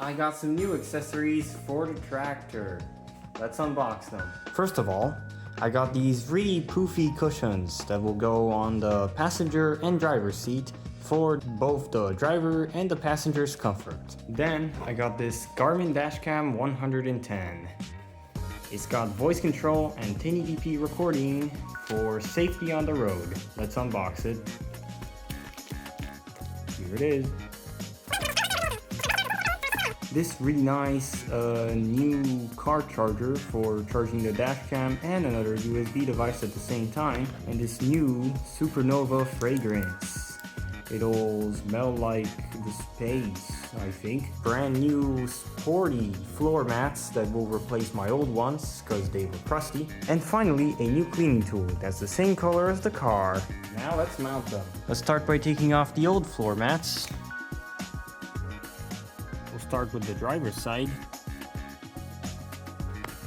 I got some new accessories for the tractor. Let's unbox them. First of all, I got these really poofy cushions that will go on the passenger and driver's seat for both the driver and the passenger's comfort. Then I got this Garmin Dashcam 110. It's got voice control and 1080p recording for safety on the road. Let's unbox it. Here it is. This really nice new car charger for charging the dash cam and another USB device at the same time. And this new Supernova fragrance. It'll smell like the space, I think. Brand new sporty floor mats that will replace my old ones because they were crusty. And finally, a new cleaning tool that's the same color as the car. Now let's mount them. Let's start by taking off the old floor mats. We'll start with the driver's side.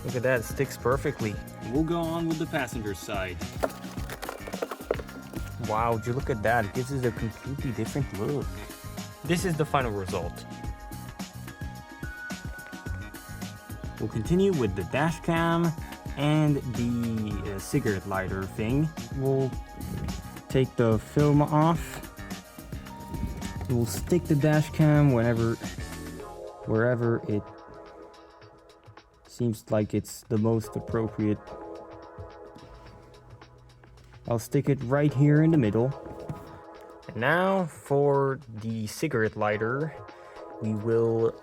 Look at that, it sticks perfectly. We'll go on with the passenger side. Wow, would you look at that? It gives it a completely different look. This is the final result. We'll continue with the dash cam and the cigarette lighter thing. We'll take the film off. We'll stick the dash cam wherever it seems like it's the most appropriate. I'll stick it right here in the middle. And now for the cigarette lighter, we will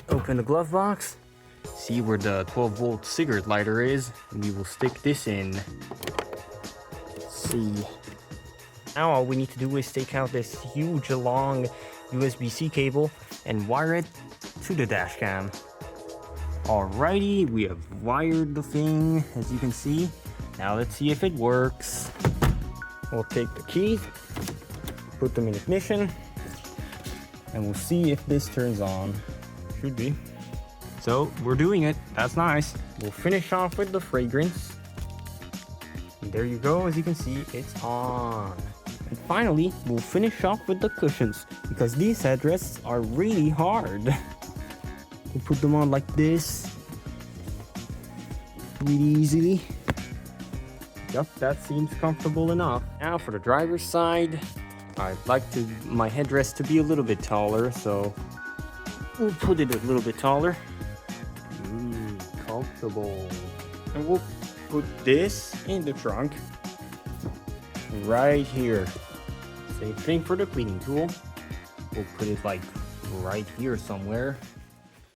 open the glove box, see where the 12-volt cigarette lighter is, and we will stick this in. Let's see. Now all we need to do is take out this huge long USB-C cable and wire it to the dash cam. Alrighty, we have wired the thing, as you can see. Now let's see if it works. We'll take the keys, put them in ignition, and we'll see if this turns on. Should be. So we're doing it, that's nice. We'll finish off with the fragrance. And there you go, as you can see, it's on. And finally, we'll finish off with the cushions, because these headrests are really hard. We'll put them on like this, really easily. Yep, that seems comfortable enough. Now for the driver's side, I'd like my headrest to be a little bit taller, so we'll put it a little bit taller. Comfortable. And we'll put this in the trunk, right here. Same thing for the cleaning tool. We'll put it like right here somewhere.